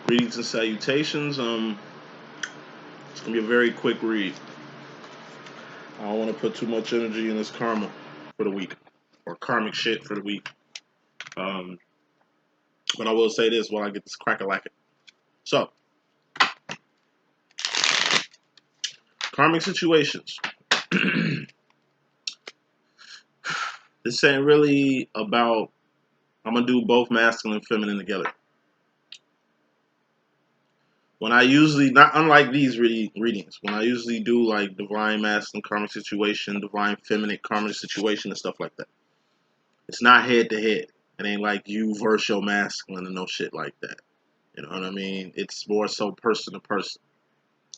Greetings and salutations. It's gonna be a very quick read. I don't want to put too much energy in this karma for the week or karmic shit for the week. Um, but I will say this while I get this crack a lacking. So, karmic situations. This ain't really about. I'm gonna do both masculine and feminine together. When I usually, not unlike these readings, when I usually do like divine masculine karmic situation, divine feminine karmic situation, and stuff like that, it's not head to head. It ain't like you versus your masculine and no shit like that. You know what I mean? It's more so person to person.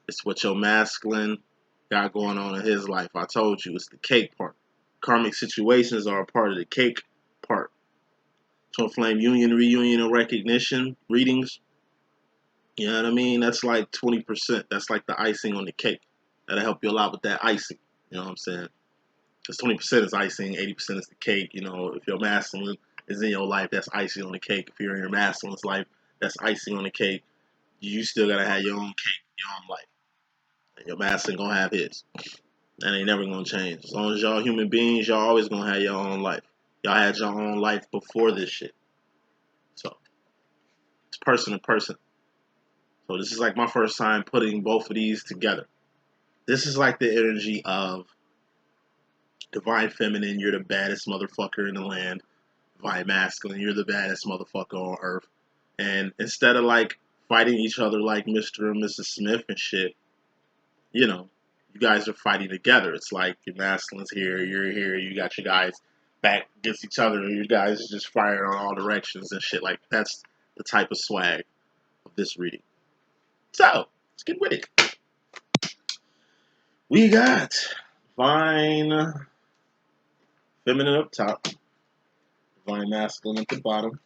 It's what your masculine got going on in his life. I told you, it's the cake part. Karmic situations are a part of the cake part. Twin flame union, reunion, and recognition readings. You know what I mean? That's like 20%. That's like the icing on the cake. That'll help you a lot with that icing. You know what I'm saying? Because 20% is icing, 80% is the cake. You know, if your masculine is in your life, that's icing on the cake. If you're in your masculine's life, that's icing on the cake. You still gotta have your own cake, your own life. And your masculine gonna have his. That ain't never gonna change. As long as y'all human beings, y'all always gonna have your own life. Y'all had your own life before this shit. So it's person to person. So this is like my first time putting both of these together. This is like the energy of divine feminine, you're the baddest motherfucker in the land. Divine masculine, you're the baddest motherfucker on earth. And instead of like fighting each other like Mr. and Mrs. Smith and shit, you know, you guys are fighting together. It's like your masculine's here, you're here, you got your guys back against each other, and you guys are just firing on all directions and shit. Like that's the type of swag of this reading. So let's get with it. We got divine feminine up top, divine masculine at the bottom.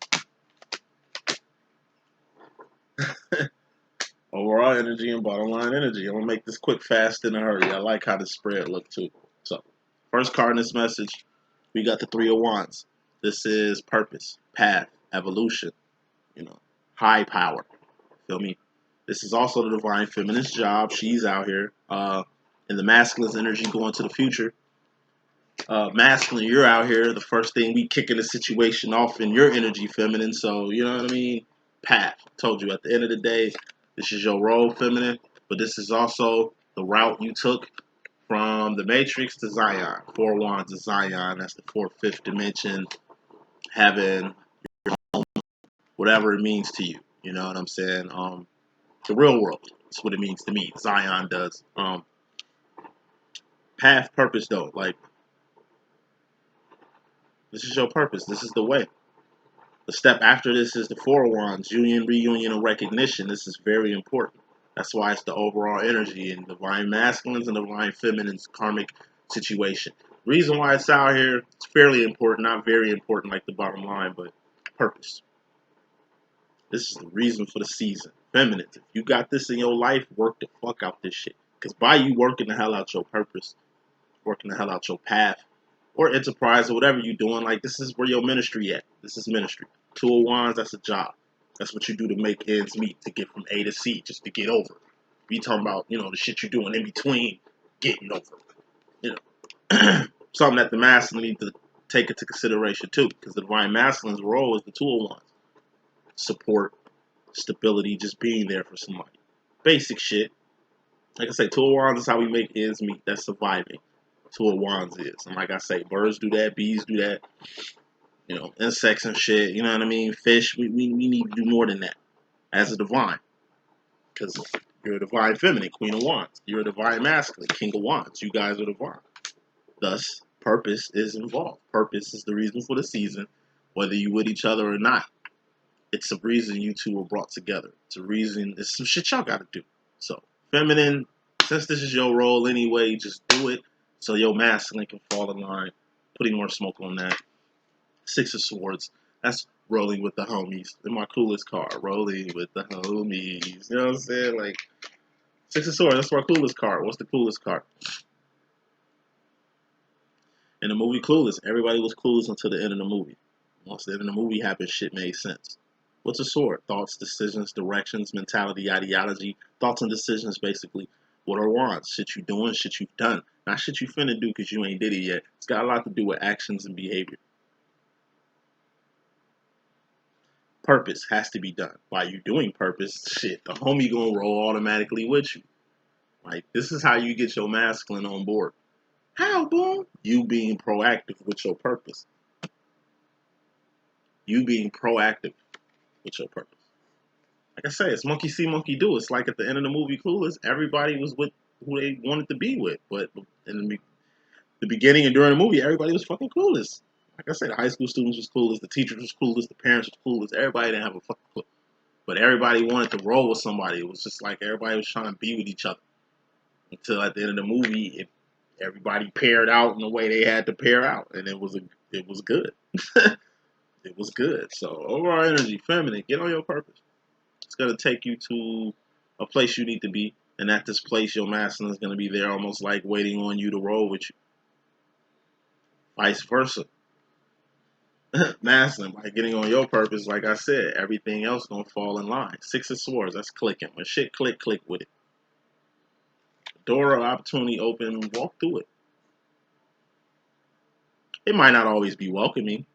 Overall energy and bottom line energy. I'm gonna make this quick, fast, in a hurry. I like how the spread looked too. So, first card in this message, we got the Three of Wands. This is purpose, path, evolution. You know, high power. Feel me? This is also the divine feminine's job. She's out here. And the masculine's energy going to the future. Masculine, you're out here. The first thing we kicking the situation off in your energy, feminine. So you know what I mean. Path. Told you at the end of the day, this is your role, feminine. But this is also the route you took from the Matrix to Zion. Four Wands to Zion. That's the fourth, fifth dimension. Heaven, whatever it means to you. You know what I'm saying? The real world. That's what it means to me. Zion does. Path, purpose though. Like this is your purpose. This is the way. The step after this is the Four of Wands, union, reunion, and recognition. This is very important. That's why it's the overall energy in divine masculines and divine feminines karmic situation. Reason why it's out here, it's fairly important, not very important like the bottom line, but purpose. This is the reason for the season. Feminine. If you got this in your life, work the fuck out this shit. Because by you working the hell out your purpose, working the hell out your path, or enterprise, or whatever you're doing, like this is where your ministry at. This is ministry. Two of Wands, that's a job. That's what you do to make ends meet, to get from A to C, just to get over. We talking about, you know, the shit you're doing in between getting over. You know, something that the masculine need to take into consideration too, because the divine masculine's role is the Two of Wands. Support, stability, just being there for somebody. Basic shit. Like I say, Two of Wands is how we make ends meet. That's surviving. Two of Wands is. And like I say, birds do that, bees do that, you know, insects and shit, you know what I mean? Fish, we need to do more than that as a divine. Because you're a divine feminine, Queen of Wands. You're a divine masculine, King of Wands. You guys are divine. Thus, purpose is involved. Purpose is the reason for the season, whether you with each other or not. It's a reason you two were brought together. It's a reason, it's some shit y'all gotta do. So, feminine, since this is your role anyway, just do it so your masculine can fall in line. Putting more smoke on that. Six of Swords. That's rolling with the homies. In my coolest card. Rolling with the homies. You know what I'm saying? Like, Six of Swords, that's my coolest card. What's the coolest card? In the movie Clueless, everybody was clueless until the end of the movie. Once the end of the movie happened, shit made sense. What's a sword? Thoughts, decisions, directions, mentality, ideology. Thoughts and decisions, basically. What are wands? Shit you doing, shit you've done. Not shit you finna do because you ain't did it yet. It's got a lot to do with actions and behavior. Purpose has to be done. While you doing purpose, shit, the homie gonna roll automatically with you. Like, this is how you get your masculine on board. How, boom? You being proactive with your purpose. You being proactive with your purpose. Like I say, it's monkey see, monkey do. It's like at the end of the movie Clueless, everybody was with who they wanted to be with. But in the beginning and during the movie, everybody was fucking clueless. Like I said, the high school students was clueless, the teachers was clueless, the parents was clueless. Everybody didn't have a fucking clue. But everybody wanted to roll with somebody. It was just like everybody was trying to be with each other. Until at the end of the movie, everybody paired out in the way they had to pair out. And it was good. It was good. So overall energy, feminine, get on your purpose. It's going to take you to a place you need to be. And at this place, your masculine is going to be there almost like waiting on you to roll with you. Vice versa. Masculine, by getting on your purpose, like I said, everything else going to fall in line. Six of Swords, that's clicking. When shit click with it. Door of opportunity open, walk through it. It might not always be welcoming.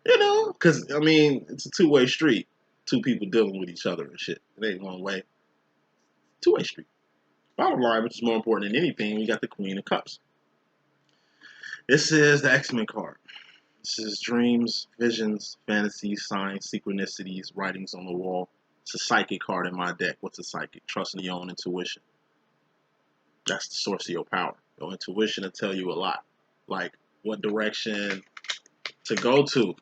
Because, I mean, it's a two-way street. Two people dealing with each other and shit. It ain't one way. Two-way street. Bottom line, which is more important than anything, we got the Queen of Cups. This is the X-Men card. This is dreams, visions, fantasies, signs, synchronicities, writings on the wall. It's a psychic card in my deck. What's a psychic? Trusting your own intuition. That's the source of your power. Your intuition will tell you a lot. Like what direction to go to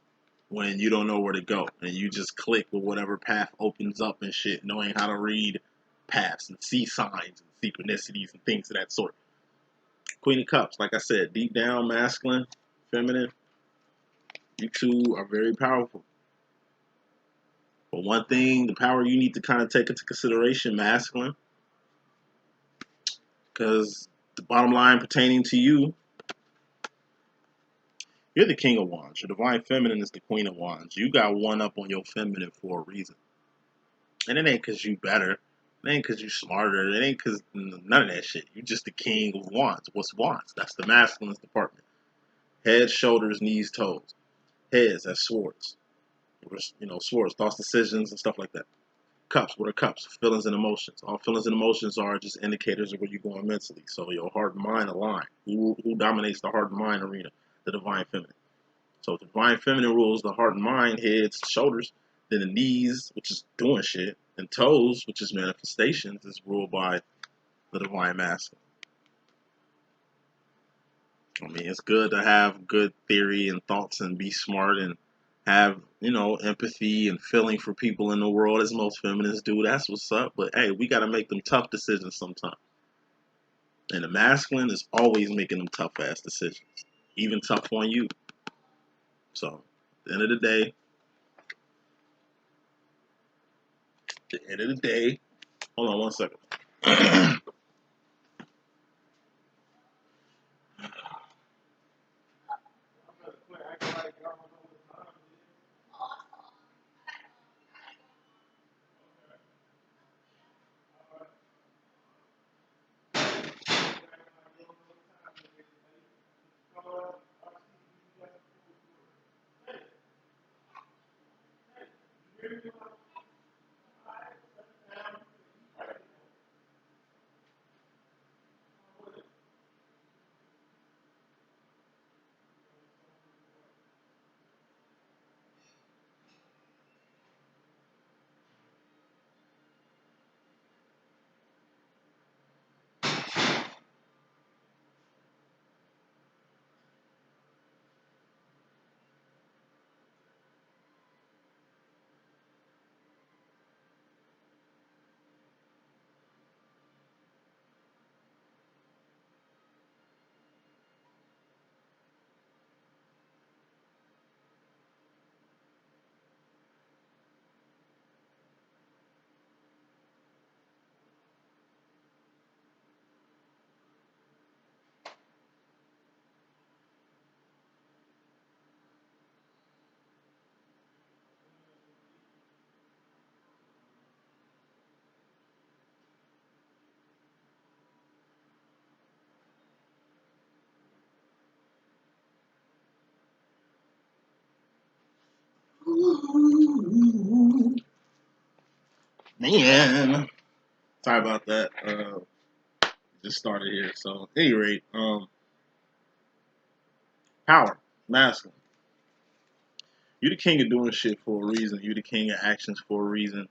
when you don't know where to go. And you just click with whatever path opens up and shit, knowing how to read paths and see signs and synchronicities and things of that sort. Queen of Cups, like I said, deep down, masculine, feminine, you two are very powerful. But one thing, the power you need to kind of take into consideration, masculine, because the bottom line pertaining to you, you're the King of Wands. Your divine feminine is the Queen of Wands. You got one up on your feminine for a reason. And it ain't because you better. It ain't because you smarter. It ain't because none of that shit. You just the King of Wands. What's Wands? That's the masculine's department. Head, shoulders, knees, toes. Heads, that's swords. Swords, thoughts, decisions, and stuff like that. Cups, what are cups? Feelings and emotions. All feelings and emotions are just indicators of where you're going mentally. So your heart and mind align. Who dominates the heart and mind arena? The divine feminine. So if the divine feminine rules the heart and mind, heads, shoulders, then the knees, which is doing shit, and toes, which is manifestations, is ruled by the divine masculine. I mean, it's good to have good theory and thoughts and be smart and have, empathy and feeling for people in the world as most feminists do. That's what's up. But hey, we got to make them tough decisions sometimes. And the masculine is always making them tough ass decisions, even tough on you. So, at the end of the day, hold on one second. Man, sorry about that. Just started here. So, at any rate, power, masculine. You the king of doing shit for a reason. You the king of actions for a reason.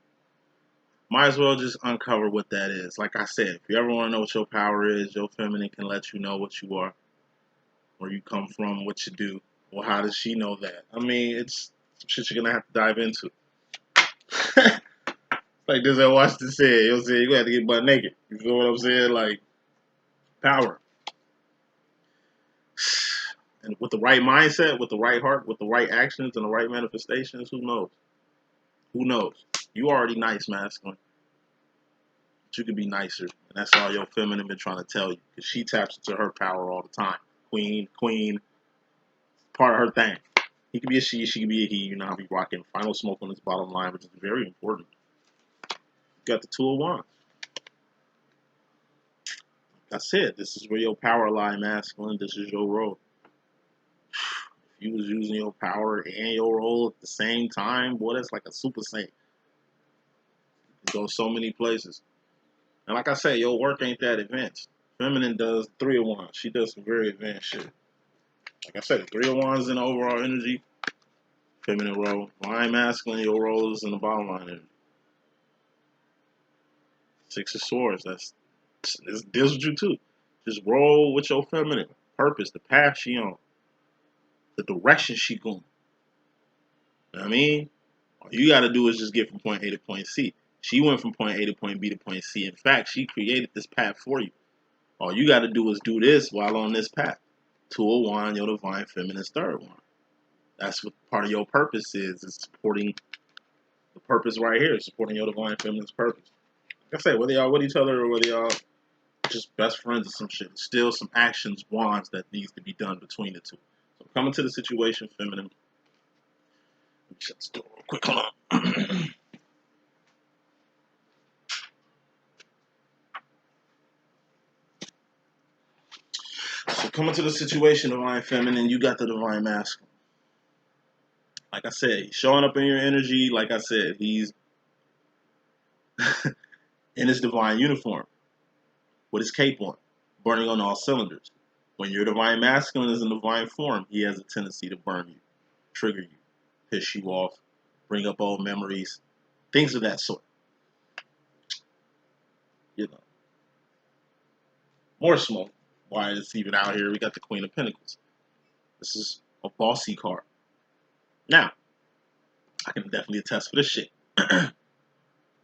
Might as well just uncover what that is. Like I said, if you ever want to know what your power is, your feminine can let you know what you are, where you come from, what you do. Well, how does she know that? I mean, it's some shit you're gonna have to dive into. Like this, I watched it say, you'll say you gonna have to get butt naked. You feel what I'm saying? Like power. And with the right mindset, with the right heart, with the right actions and the right manifestations, who knows? Who knows? You already nice, masculine. But you could be nicer. And that's all your feminine been trying to tell you. Because she taps into her power all the time. Queen, part of her thing. He could be a she could be a he. You know how we rocking final smoke on this bottom line, which is very important. You got the Two of Wands. That's it. This is where your power lie, masculine. This is your role. If you was using your power and your role at the same time, boy, that's like a super saint. It goes so many places. And like I say, your work ain't that advanced. Feminine does Three of Wands. She does some very advanced shit. Like I said, Three of Wands in the overall energy, feminine role. Line masculine, your role is in the bottom line energy. Six of Swords, this deals with you too. Just roll with your feminine purpose, the path she on, the direction she going. You know what I mean? All you got to do is just get from point A to point C. She went from point A to point B to point C. In fact, she created this path for you. All you got to do is do this while on this path. Two of Wands, your divine feminine's third one. That's what part of your purpose is supporting the purpose right here, supporting your divine feminine's purpose. Like I say, whether y'all with each other or whether y'all just best friends or some shit, still some actions, wands that needs to be done between the two. So coming to the situation, feminine. Let me shut this door real quick. Hold on. So coming to the situation, divine feminine, you got the divine masculine. Like I said, he's showing up in your energy. Like I said, he's in his divine uniform with his cape on, burning on all cylinders. When your divine masculine is in divine form, he has a tendency to burn you, trigger you, piss you off, bring up old memories, things of that sort. You know, more smoke. Why it's even out here? We got the Queen of Pentacles. This is a bossy card. Now, I can definitely attest for this shit.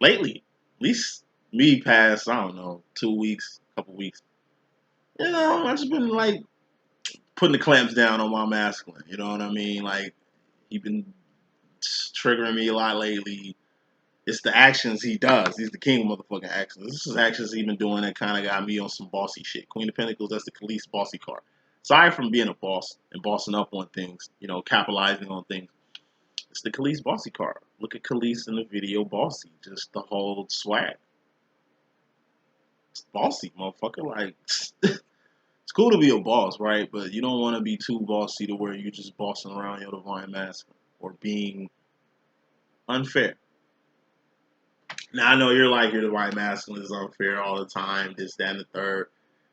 Lately, at least me past, I don't know, 2 weeks, couple weeks. You know, I've just been like putting the clamps down on my masculine. You know what I mean? Like, he been triggering me a lot lately. It's the actions he does. He's the king of motherfucking actions. This is actions he's been doing that kind of got me on some bossy shit. Queen of Pentacles, that's the Khalees bossy card. Aside from being a boss and bossing up on things, you know, capitalizing on things, it's the Khalees bossy card. Look at Khalees in the video bossy. Just the whole swag. It's bossy, motherfucker. Like, it's cool to be a boss, right? But you don't want to be too bossy to where you're just bossing around your divine masculine or being unfair. Now I know you're like your divine masculine is unfair all the time, this, that, and the third.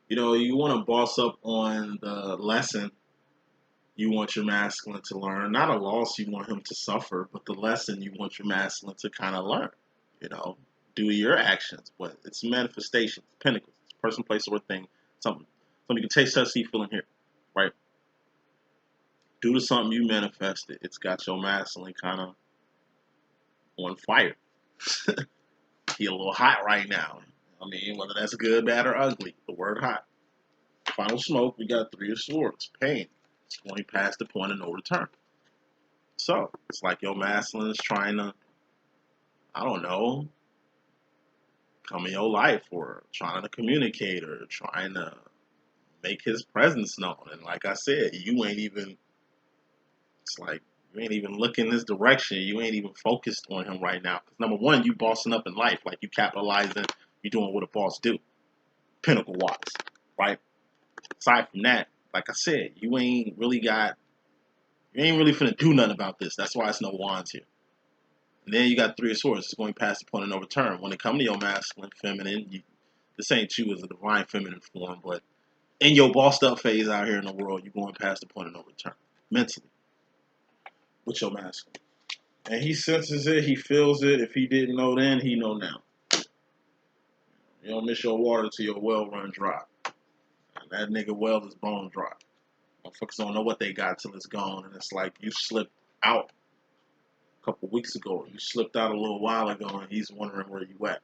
You know, you want to boss up on the lesson you want your masculine to learn. Not a loss you want him to suffer, but the lesson you want your masculine to kind of learn. You know, do your actions, but it's manifestation, it's pentacles, it's person, place, or thing, something. Something you can taste, touch, see, feel, and hear, right? Due to something you manifested, it's got your masculine kind of on fire. He a little hot right now. I mean, whether that's good, bad, or ugly, the word hot. Final smoke, we got Three of Swords, pain. It's going past the point of no return. So, it's like your masculine is trying to, I don't know, come in your life or trying to communicate or trying to make his presence known. And like I said, you ain't even, it's like, you ain't even looking this direction. You ain't even focused on him right now. Because number one, you bossing up in life. Like you capitalizing, you doing what a boss do. Pinnacle wise, right? Aside from that, like I said, you ain't really finna do nothing about this. That's why it's no wands here. And then you got Three of Swords. It's going past the point of no return. When it comes to your masculine, feminine, this ain't you as a divine feminine form, but in your bossed up phase out here in the world, you're going past the point of no return mentally with your masculine. And he senses it, he feels it. If he didn't know then, he know now. You don't miss your water till your well run dry. And that nigga well is bone dry. Motherfuckers don't know what they got till it's gone. And it's like you slipped out a couple weeks ago. You slipped out a little while ago and he's wondering where you at.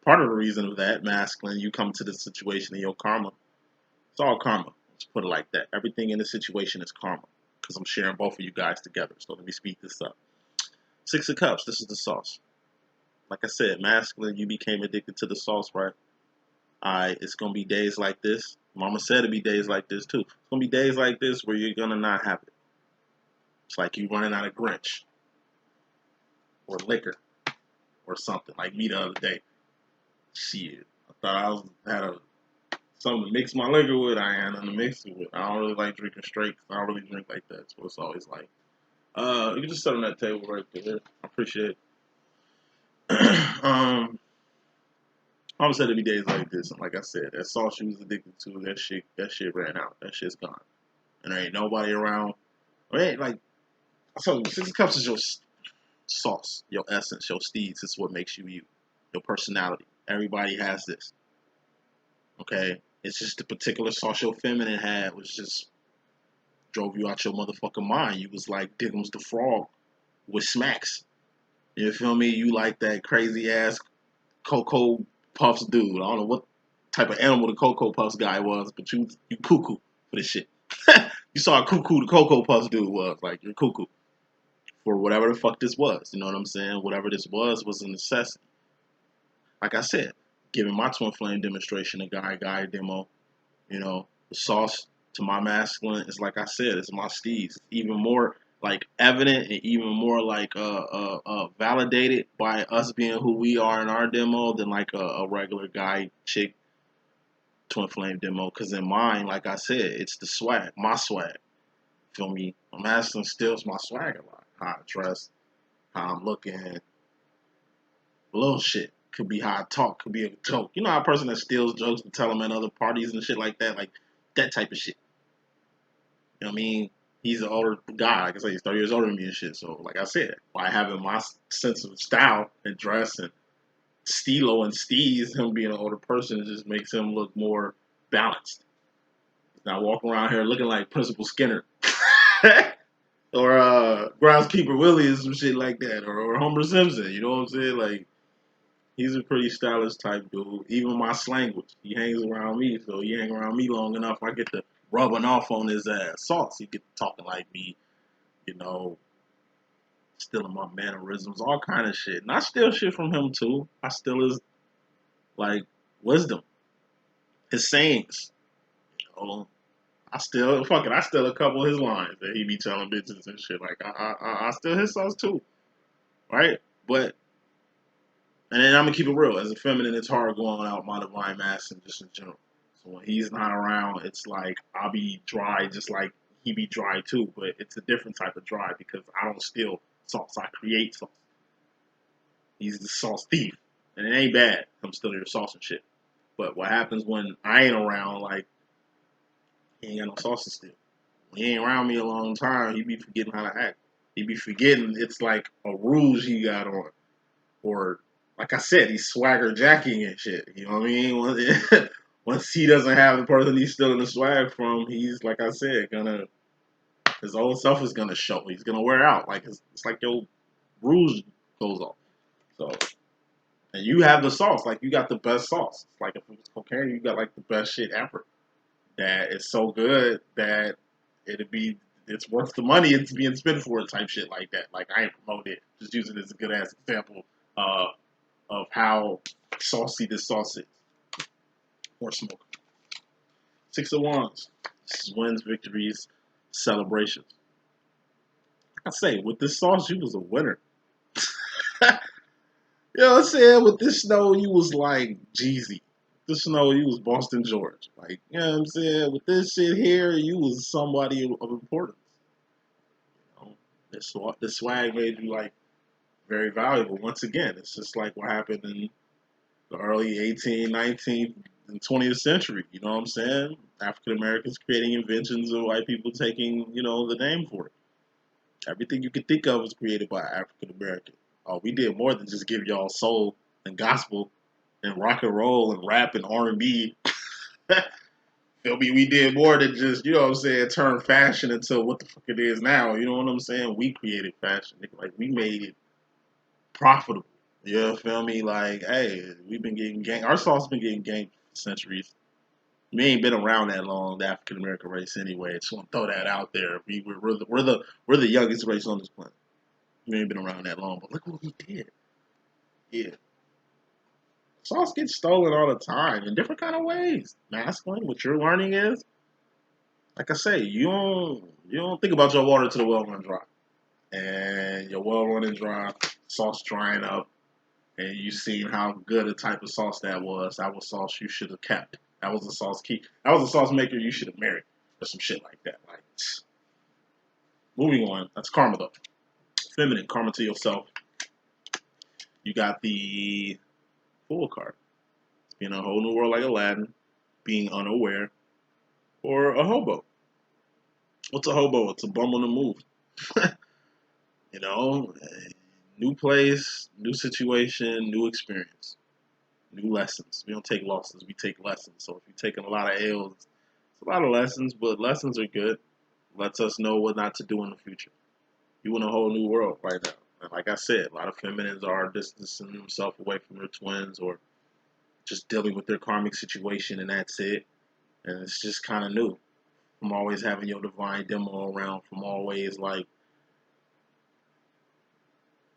Part of the reason of that, masculine, you come to the situation in your karma. It's all karma. Let's put it like that. Everything in the situation is karma. Because I'm sharing both of you guys together. So let me speed this up. Six of Cups. This is the sauce. Like I said, masculine, you became addicted to the sauce, right? It's going to be days like this. Mama said it'd be days like this, too. It's going to be days like this where you're going to not have it. It's like you running out of Grinch. Or liquor. Or something. Like me the other day. Shit. I thought had something to mix my liquor with. I ain't nothing to mix it with. I don't really like drinking straight. I don't really drink like that. So it's always like, you can just sit on that table right there. I appreciate it. I'm said it'd be days like this, and like I said, that sauce she was addicted to, that shit ran out. That shit's gone, and there ain't nobody around. It ain't like so. 6 of Cups is your sauce, your essence, your steeds. It's what makes you you, your personality. Everybody has this. Okay, it's just the particular sauce your feminine had, which just drove you out your motherfucking mind. You was like Diggums the Frog with smacks. You feel me? You like that crazy ass Cocoa Puffs dude. I don't know what type of animal the Cocoa Puffs guy was, but you cuckoo for this shit. You saw a cuckoo the Cocoa Puffs dude was. Like, you're cuckoo for whatever the fuck this was. You know what I'm saying? Whatever this was a necessity. Like I said, giving my twin flame demonstration a guy demo, you know, the sauce to my masculine is like I said, it's my steez. It's even more like evident and even more like validated by us being who we are in our demo than like a regular guy chick twin flame demo. Cause in mine, like I said, it's the swag, my swag. Feel me? My masculine steals my swag a lot. How I dress, how I'm looking, little shit. Could be how I talk, could be a joke. You know how a person that steals jokes and tell them at other parties and shit like that type of shit. You know what I mean? He's an older guy. Like I said, he's 30 years older than me and shit. So, like I said, by having my sense of style and dress and stilo and steez, him being an older person, it just makes him look more balanced. He's not walking around here looking like Principal Skinner. Or Groundskeeper Willie or some shit like that. Or Homer Simpson. You know what I'm saying? Like, he's a pretty stylish type dude. Even my slanguage. He hangs around me, so he hang around me long enough, I get to rubbing off on his ass. Sauce, he get to talking like me, you know, stealing my mannerisms, all kind of shit. And I steal shit from him too. I steal his like wisdom, his sayings. You know, I steal a couple of his lines that he be telling bitches and shit. Like I steal his sauce too, right? But and then I'm gonna keep it real. As a feminine, it's hard going out my divine masculine just in general. So when he's not around, it's like I'll be dry, just like he be dry too. But it's a different type of dry because I don't steal sauce. I create sauce. He's the sauce thief, and it ain't bad. I'm stealing your sauce and shit. But what happens when I ain't around? Like he ain't got no sauce to steal. When he ain't around me a long time, he be forgetting how to act. He be forgetting it's like a rouge he got on, or like I said, he's swagger jacking and shit. You know what I mean? Once he doesn't have the person he's stealing the swag from, he's like I said, his old self is gonna show. He's gonna wear out. Like it's like your rouge goes off. So and you have the sauce. Like you got the best sauce. It's like if it was cocaine, you got like the best shit ever. That is so good that it's worth the money it's being spent for it type shit like that. Like I ain't promote it. Just using it as a good ass example. Of how saucy this sauce is. Or smoke. 6 of Wands. This is wins, victories, celebrations. I say, with this sauce, you was a winner. You know what I'm saying? With this snow, you was like Jeezy. With this snow, you was Boston George. Like, you know what I'm saying? With this shit here, you was somebody of importance. You know? This swag made you like very valuable. Once again, it's just like what happened in the early 18th, 19th, and 20th century. You know what I'm saying? African Americans creating inventions and white people taking, the name for it. Everything you could think of was created by African American. Oh, we did more than just give y'all soul and gospel and rock and roll and rap and R&B. Feel me? We did more than just, turn fashion into what the fuck it is now. You know what I'm saying? We created fashion. Like, we made it profitable. You feel me? Like, hey, we've been getting gang. Our sauce been getting gang for centuries. We ain't been around that long, the African American race anyway. Just want to throw that out there. We're the youngest race on this planet. We ain't been around that long, but look what we did. Yeah, sauce gets stolen all the time in different kind of ways. Masculine. What you're learning is, like I say, you don't think about your water to the well run dry, and your well running dry, sauce drying up, and you seen how good a type of sauce that was. That was sauce you should have kept. That was a sauce key. That was a sauce maker you should have married, or some shit like that. Like, moving on. That's karma though. Feminine karma to yourself. You got the Fool card. Being a whole new world like Aladdin, being unaware, or a hobo. What's a hobo? It's a bum on the move. you know, New place, new situation, new experience, new lessons. We don't take losses, we take lessons. So if you're taking a lot of L's, it's a lot of lessons, but lessons are good. Lets us know what not to do in the future. You in a whole new world right now. And like I said, a lot of feminines are distancing themselves away from their twins or just dealing with their karmic situation, and that's it. And it's just kind of new from always having your divine demo around, from always like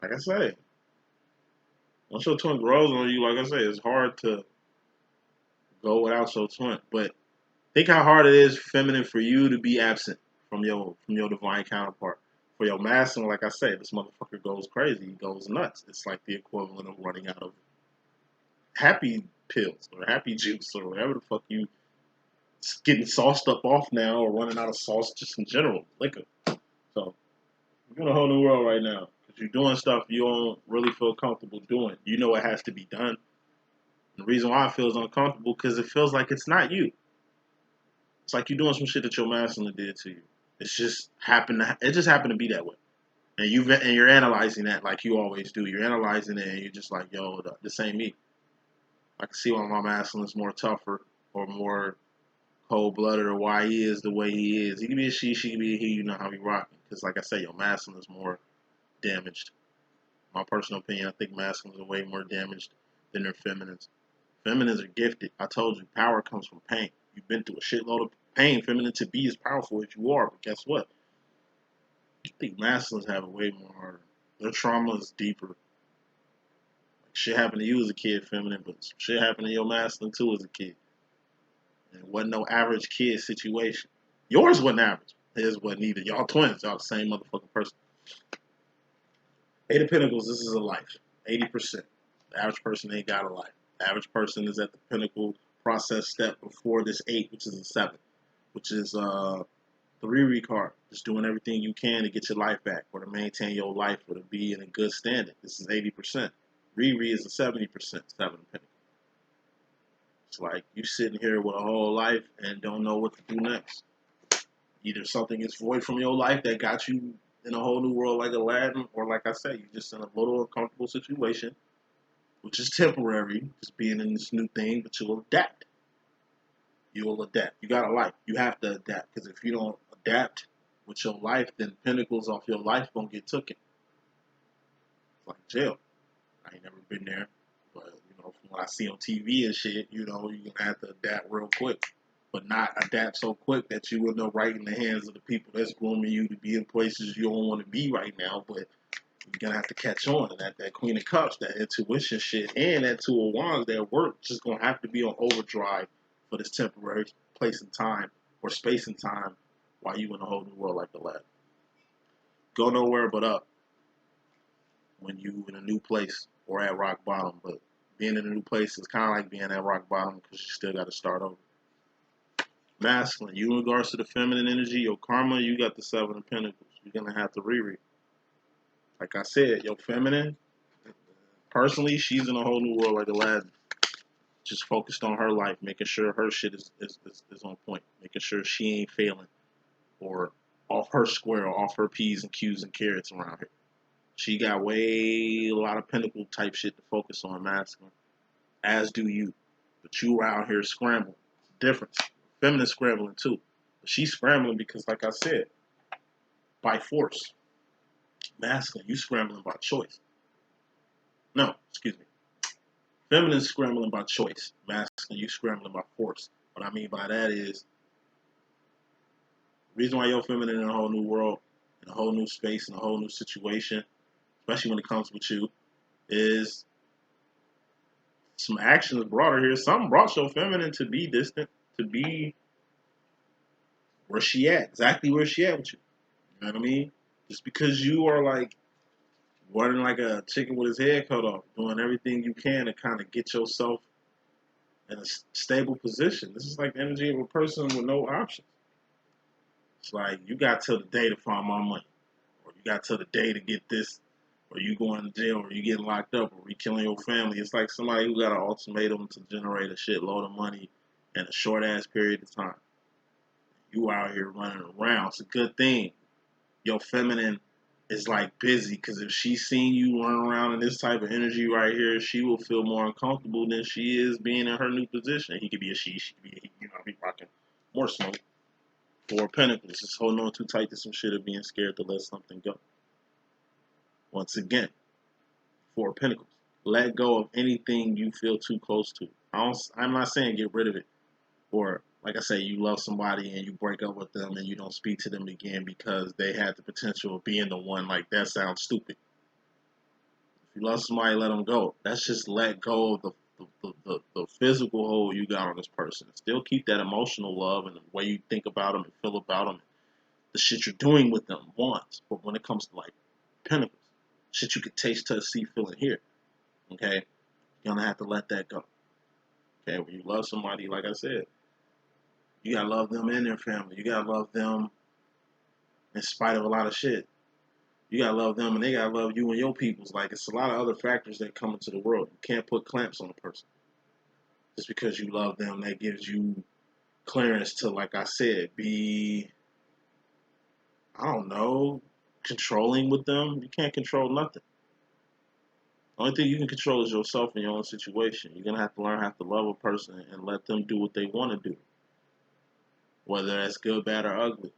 I say, once your twin grows on you, like I say, it's hard to go without your twin. But think how hard it is, feminine, for you to be absent from your divine counterpart. For your masculine, like I say, this motherfucker goes crazy. He goes nuts. It's like the equivalent of running out of happy pills or happy juice or whatever the fuck you getting sauced up off now, or running out of sauce just in general, liquor. So you're in a whole new world right now because you're doing stuff you don't really feel comfortable doing. You know it has to be done. And the reason why it feels uncomfortable because it feels like it's not you. It's like you're doing some shit that your masculine did to you. It just happened to be that way. And you're analyzing that like you always do. You're analyzing it and you're just like, yo, this ain't me. I can see why my masculine's more tougher or more cold blooded, or why he is the way he is. He can be a she can be a he. You know how he rocking. Because like I say, your masculine is more damaged. My personal opinion, I think masculines are way more damaged than their feminines. Feminines are gifted. I told you, power comes from pain. You've been through a shitload of pain. Feminine to be as powerful as you are, but guess what? I think masculines have it way more harder. Their trauma is deeper. Like, shit happened to you as a kid, feminine, but shit happened to your masculine too as a kid. And it wasn't no average kid situation. Yours wasn't average. His wasn't either. Y'all twins. Y'all the same motherfucking person. Eight of Pentacles, this is a life. 80%. The average person ain't got a life. The average person is at the pinnacle process step before this 8, which is a 7, which is the Riri card. Just doing everything you can to get your life back, or to maintain your life, or to be in a good standing. This is 80%. Riri is a 70%, 7 of Pentacles. It's like you sitting here with a whole life and don't know what to do next. Either something is void from your life that got you in a whole new world like Aladdin, or like I say, you're just in a little uncomfortable situation, which is temporary, just being in this new thing, but you'll adapt. You'll adapt. You got a life. You have to adapt, because if you don't adapt with your life, then pinnacles off your life gonna get taken. It's like jail. I ain't never been there, but from what I see on TV and shit, you're gonna have to adapt real quick. But not adapt so quick that you end up right in the hands of the people that's grooming you to be in places you don't want to be right now. But you're gonna have to catch on. And that Queen of Cups, that intuition shit, and that Two of Wands, that work, just gonna have to be on overdrive for this temporary place and time, or space and time, while you in a whole new world like the lab. Go nowhere but up when you in a new place or at rock bottom. But being in a new place is kind of like being at rock bottom, because you still got to start over. Masculine, you in regards to the feminine energy, your karma, you got the 7 of Pentacles. You're gonna have to reread. Like I said, your feminine, personally, she's in a whole new world like Aladdin. Just focused on her life, making sure her shit is on point, making sure she ain't failing or off her square or off her P's and Q's and carrots around here. She got way a lot of pinnacle type shit to focus on, masculine, as do you. But you out here scrambling. Difference. Feminine scrambling too. But she's scrambling because, like I said, by force. Masculine, you scrambling by choice. No, excuse me. Feminine scrambling by choice. Masculine, you scrambling by force. What I mean by that is the reason why you're feminine in a whole new world, in a whole new space, in a whole new situation, especially when it comes with you, is some actions brought her here. Something brought your feminine to be distant, to be where she at, exactly where she at with you. You know what I mean? Just because you are like running like a chicken with his head cut off, doing everything you can to kind of get yourself in a stable position. This is like the energy of a person with no options. It's like you got till the day to find my money, or you got till the day to get this, or you going to jail, or you getting locked up, or you killing your family. It's like somebody who got an ultimatum to generate a shitload of money in a short ass period of time. You out here running around. It's a good thing. Your feminine is like busy because if she's seen you run around in this type of energy right here, she will feel more uncomfortable than she is being in her new position. He could be a she could be a he, be rocking more smoke. Four of Pentacles, just holding on too tight to some shit or being scared to let something go. Once again, Four of Pentacles. Let go of anything you feel too close to. I'm not saying get rid of it. Or, like I say, you love somebody and you break up with them and you don't speak to them again because they had the potential of being the one. Like, that sounds stupid. If you love somebody, let them go. That's just let go of the physical hold you got on this person. Still keep that emotional love and the way you think about them and feel about them, the shit you're doing with them once. But when it comes to like Pentacles, shit you can taste, touch, see, feel, and hear. Okay, you're gonna have to let that go. Okay, when you love somebody, like I said, you gotta love them and their family. You gotta love them in spite of a lot of shit. You gotta love them and they gotta love you and your peoples. Like, it's a lot of other factors that come into the world. You can't put clamps on a person. Just because you love them, that gives you clearance to, like I said, be, I don't know, controlling with them. You can't control nothing. The only thing you can control is yourself and your own situation. You're gonna have to learn how to love a person and let them do what they want to do, whether that's good, bad, or ugly.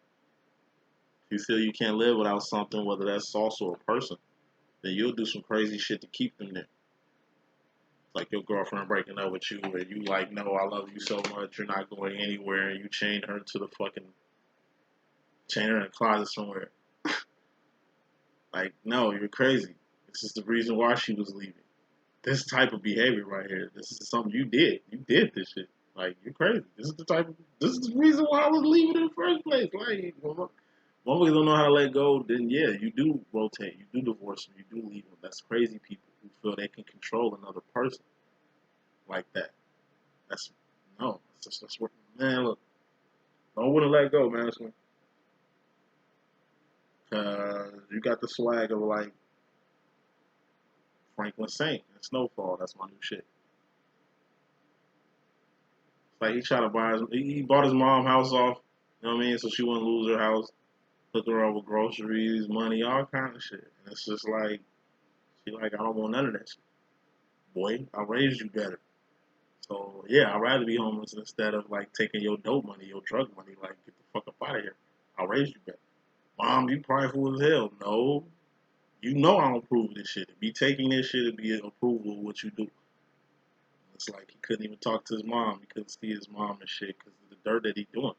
If you feel you can't live without something, whether that's also a person, then you'll do some crazy shit to keep them there. Like your girlfriend breaking up with you, and you like, no, I love you so much, you're not going anywhere, and you chain her to the fucking, chain her in a closet somewhere. Like, no, you're crazy. This is the reason why she was leaving. This type of behavior right here, this is something you did. You did this shit. Like, you're crazy. This is the reason why I was leaving in the first place. Like, motherfuckers don't know how to let go, then yeah, you do rotate, you do divorce them, you do leave them. That's crazy people who feel they can control another person like that. That's, no, that's what, man, look, don't want to let go, man. You got the swag of like Franklin Saint and Snowfall. That's my new shit. It's like he tried to buy he bought his mom house off, you know what I mean, so she wouldn't lose her house, hook her up with groceries, money, all kind of shit. And it's just like, she like, I don't want none of that shit. Boy, I raised you better. So yeah, I'd rather be homeless instead of like taking your dope money, your drug money. Like, get the fuck up out of here. I raised you better. Mom, you prideful as hell. No, you know I don't approve of this shit. To be taking this shit to be an approval of what you do. It's like he couldn't even talk to his mom. He couldn't see his mom and shit because of the dirt that he doing.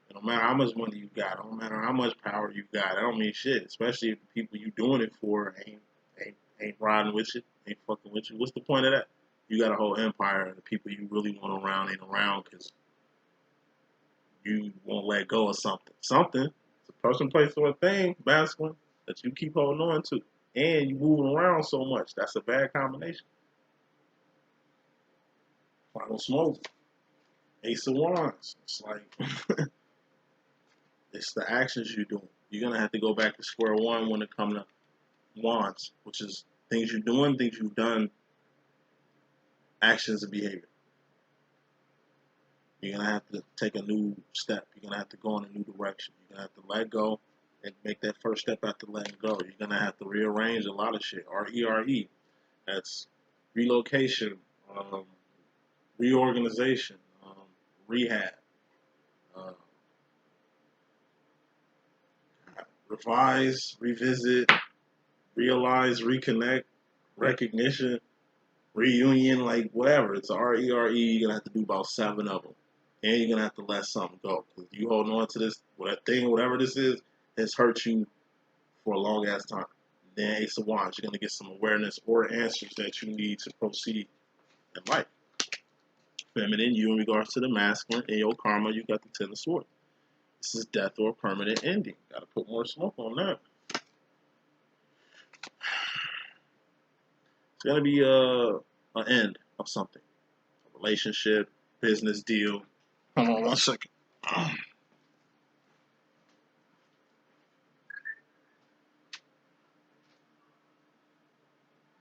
It don't matter how much money you got. It don't matter how much power you got. That don't mean shit. Especially if the people you doing it for ain't riding with you, ain't fucking with you. What's the point of that? You got a whole empire and the people you really want around ain't around because you won't let go of something. Something. It's a person, place, or a thing, masculine, that you keep holding on to. And you moving around so much. That's a bad combination. Final smoke. Ace of Wands. It's like, it's the actions you're doing. You're going to have to go back to square one when it comes to Wands, which is things you're doing, things you've done, actions and behavior. You're going to have to take a new step. You're going to have to go in a new direction. You're going to have to let go and make that first step after letting go. You're going to have to rearrange a lot of shit. RERE. That's relocation, reorganization, rehab, uh, revise, revisit, realize, reconnect, recognition, reunion, like whatever. It's RERE. You're going to have to do about 7 of them. And you're going to have to let something go. Because you holding on to this, whatever this is, has hurt you for a long ass time. Then Ace of Wands, you're going to get some awareness or answers that you need to proceed in life. Feminine, you in regards to the masculine. In your karma, you got the Ten of Swords. This is death or permanent ending. Got to put more smoke on that. It's going to be an end of something. A relationship, business deal. Hold on 1 second.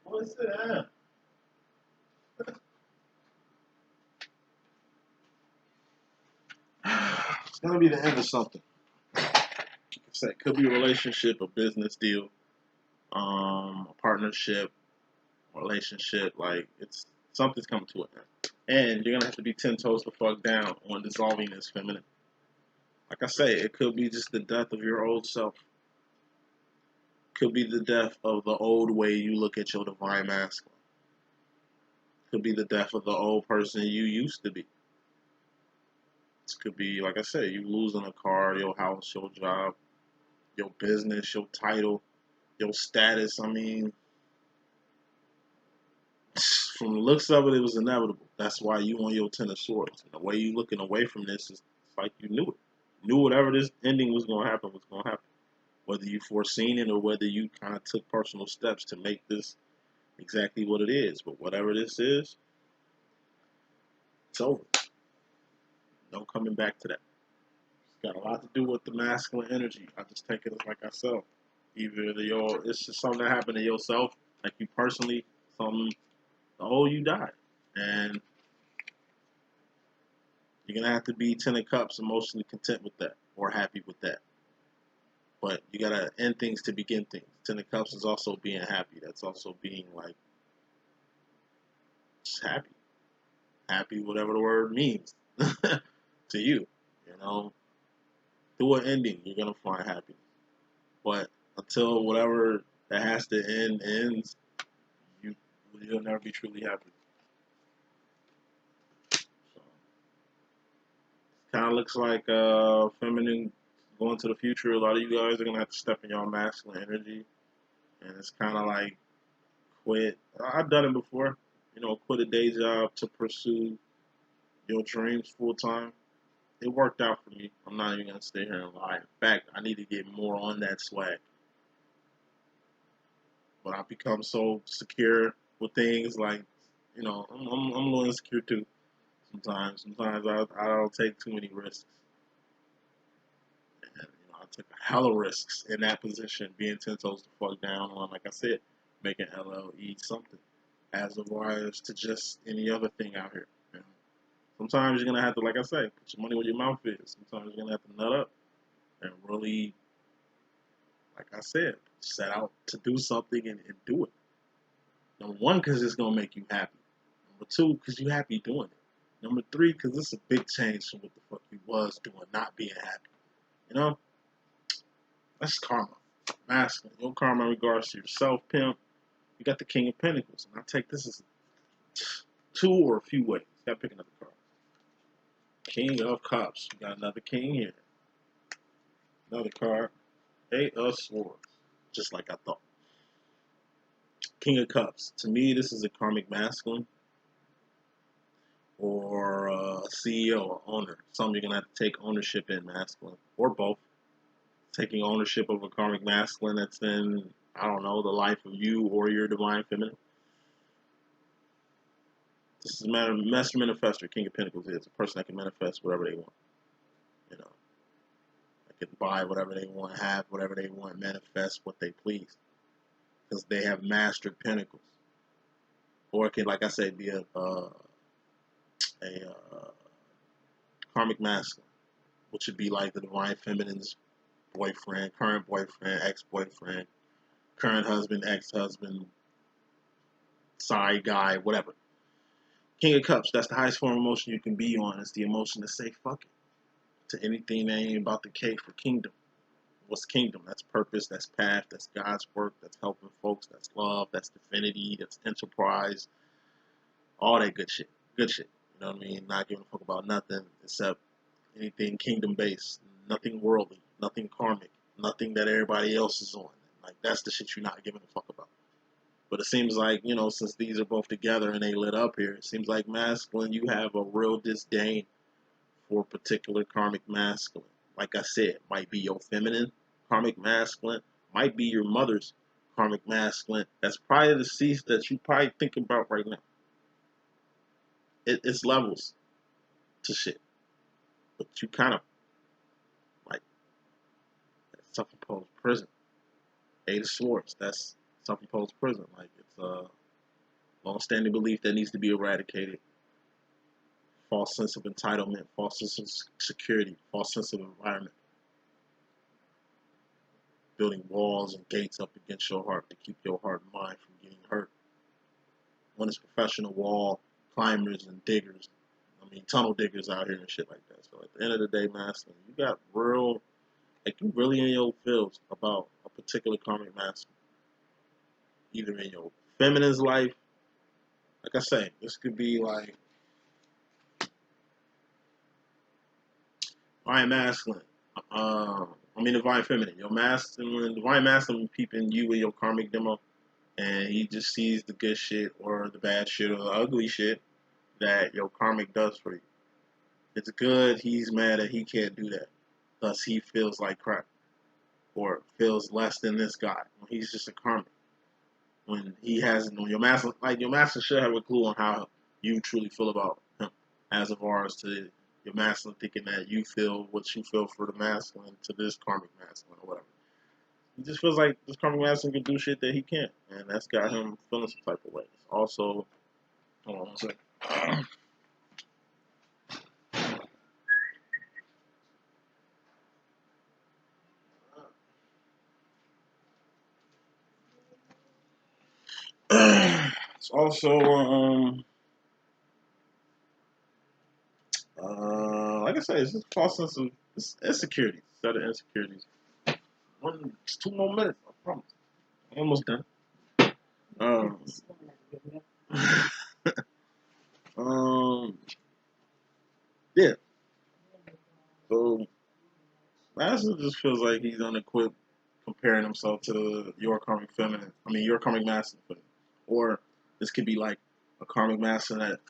What's that? It's going to be the end of something. It could be a relationship, a business deal, a partnership, relationship. Like, it's something's coming to an end. And you're going to have to be 10 toes the fuck down on dissolving this feminine. Like I say, it could be just the death of your old self. Could be the death of the old way you look at your divine masculine. Could be the death of the old person you used to be. This could be, like I said, you losing a car, your house, your job, your business, your title, your status. I mean, from the looks of it, it was inevitable. That's why you on your Ten of Swords. And the way you looking away from this is like you knew it. Knew whatever this ending was going to happen was going to happen. Whether you foreseen it or whether you kind of took personal steps to make this exactly what it is. But whatever this is, it's over. No coming back to that. It's got a lot to do with the masculine energy. I just take it as like I said. Either it's just something that happened to yourself, like you personally, something, you died. And you're going to have to be 10 of Cups emotionally content with that or happy with that. But you got to end things to begin things. 10 of Cups is also being happy. That's also being like, just happy. Happy, whatever the word means to you. You know, through an ending, you're going to find happiness. But until whatever that has to end ends, you'll never be truly happy. So, kind of looks like feminine going to the future. A lot of you guys are going to have to step in your masculine energy. And it's kind of like quit. I've done it before. You know, quit a day job to pursue your dreams full time. It worked out for me. I'm not even gonna stay here and lie. In fact, I need to get more on that swag. But I've become so secure with things, like, you know, I'm a little insecure too. Sometimes I don't take too many risks. And you know, I took a hell of risks in that position, being 10 toes the fuck down on, like I said, making LLE something, as of wires to just any other thing out here. You know? Sometimes you're gonna have to, like I say, put your money where your mouth is. Sometimes you're gonna have to nut up and really, like I said, set out to do something and do it. Number one, because it's gonna make you happy. Number two, because you're happy doing it. Number three, because it's a big change from what the fuck you was doing, not being happy. You know, that's karma. Masculine. Your karma in regards to yourself, pimp. You got the King of Pentacles, and I take this as two or a few ways. Gotta pick another card. King of Cups. We got another king here. Another card. 8 of Swords. Just like I thought. King of Cups. To me, this is a karmic masculine or a CEO or owner. Something you're going to have to take ownership in, masculine, or both. Taking ownership of a karmic masculine that's in, I don't know, the life of you or your divine feminine. This is a master manifestor. King of Pentacles is a person that can manifest whatever they want. You know, they can buy whatever they want, have whatever they want, manifest what they please. because they have mastered pentacles. Or it could, like I said, be a karmic masculine, which would be like the divine feminine's boyfriend, current boyfriend, ex-boyfriend, current husband, ex-husband, side guy, whatever. King of Cups, that's the highest form of emotion you can be on. It's the emotion to say fuck it to anything that ain't about the cake for kingdom. What's kingdom? That's purpose, that's path, that's God's work, that's helping folks, that's love, that's divinity, that's enterprise, all that good shit. Good shit. You know what I mean? Not giving a fuck about nothing except anything kingdom based, nothing worldly, nothing karmic, nothing that everybody else is on. Like, that's the shit you're not giving a fuck about. But it seems like, you know, since these are both together and they lit up here, it seems like masculine, you have a real disdain for particular karmic masculine. Like I said, might be your feminine karmic masculine, might be your mother's karmic masculine. That's probably the seeds that you probably think about right now. It's levels to shit. But you kind of, like, self-imposed prison. Eight of Swords, that's self-imposed prison. Like, it's a long-standing belief that needs to be eradicated. False sense of entitlement, false sense of security, false sense of environment. Building walls and gates up against your heart to keep your heart and mind from getting hurt. One is professional wall climbers and diggers. I mean, tunnel diggers out here and shit like that. So at the end of the day, masculine, you got real, like, you really in your feels about a particular karmic masculine. Either in your feminine's life, like I say, this could be like divine masculine. Divine feminine. Your masculine, divine masculine peeping you in your karmic demo, and he just sees the good shit or the bad shit or the ugly shit that your karmic does for you. It's good, he's mad that he can't do that. Thus, he feels like crap or feels less than this guy. He's just a karmic. When he hasn't, when your master should have a clue on how you truly feel about him, as far as to your masculine thinking that you feel what you feel for the masculine to this karmic masculine or whatever. He just feels like this karmic masculine can do shit that he can't, and that's got him feeling some type of way. Also, hold on one second. It's also like I said, it's just a false sense of insecurity, set of insecurities. Just 2 more minutes, I promise. I'm almost done. Um, yeah. So Master just feels like he's unequipped comparing himself to your karmic feminine. Your karmic masculine. Or this could be like a karmic masculine that,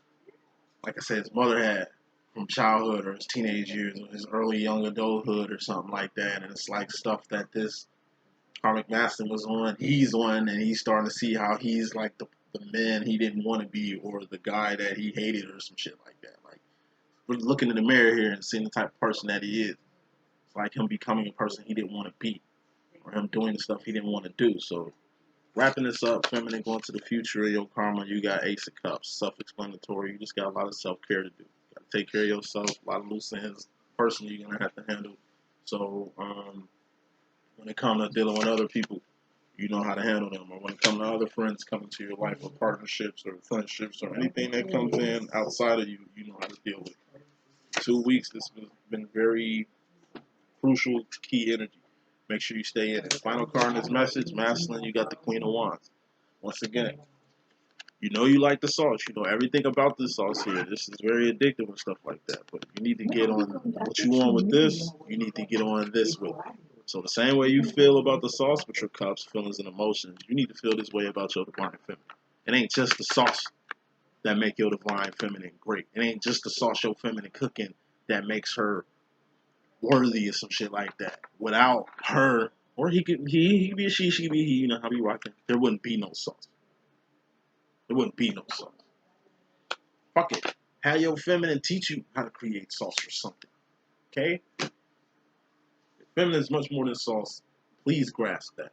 like I said, his mother had from childhood or his teenage years or his early young adulthood or something like that. And it's like stuff that this karmic masculine was on, he's on, and he's starting to see how he's like the man he didn't want to be or the guy that he hated or some shit like that. Like, we're looking in the mirror here and seeing the type of person that he is. It's like him becoming a person he didn't want to be or him doing the stuff he didn't want to do. So wrapping this up, feminine, going to the future of your karma, you got Ace of Cups, self-explanatory. You just got a lot of self-care to do. You got to take care of yourself, a lot of loose ends personally you're going to have to handle. So when it comes to dealing with other people, you know how to handle them. Or when it comes to other friends coming to your life or partnerships or friendships or anything that comes in outside of you, you know how to deal with it. 2 weeks, this has been very crucial, key energy. Make sure you stay in it. Final card in this message, masculine, you got the Queen of Wands. Once again, you know you like the sauce. You know everything about this sauce here. This is very addictive and stuff like that. But you need to get on what you want with this. You need to get on this with it. So the same way you feel about the sauce with your cups, feelings, and emotions, you need to feel this way about your divine feminine. It ain't just the sauce that make your divine feminine great. It ain't just the sauce your feminine cooking that makes her worthy or some shit like that. Without her, or he could be a she could be he, you know how we rocking. There wouldn't be no sauce. There wouldn't be no sauce. Fuck it. Have your feminine teach you how to create sauce or something. Okay? Feminine is much more than sauce. Please grasp that.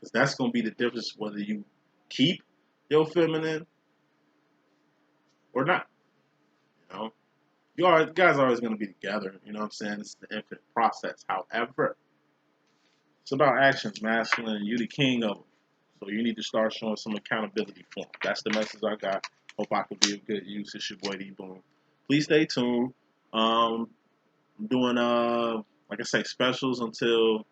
Because that's going to be the difference whether you keep your feminine or not. You know, you guys are always going to be together. You know what I'm saying? It's the infinite process. However, it's about actions, masculine, and you the king of them. So you need to start showing some accountability for them. That's the message I got. Hope I could be of good use. It's your boy D.Boom. Please stay tuned. I'm doing like I say, specials until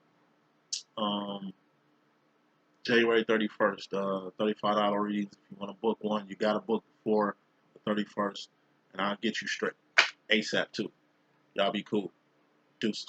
January 31st. $35 readings. If you want to book one, you got to book before the 31st, and I'll get you straight ASAP too. Y'all be cool. Deuces.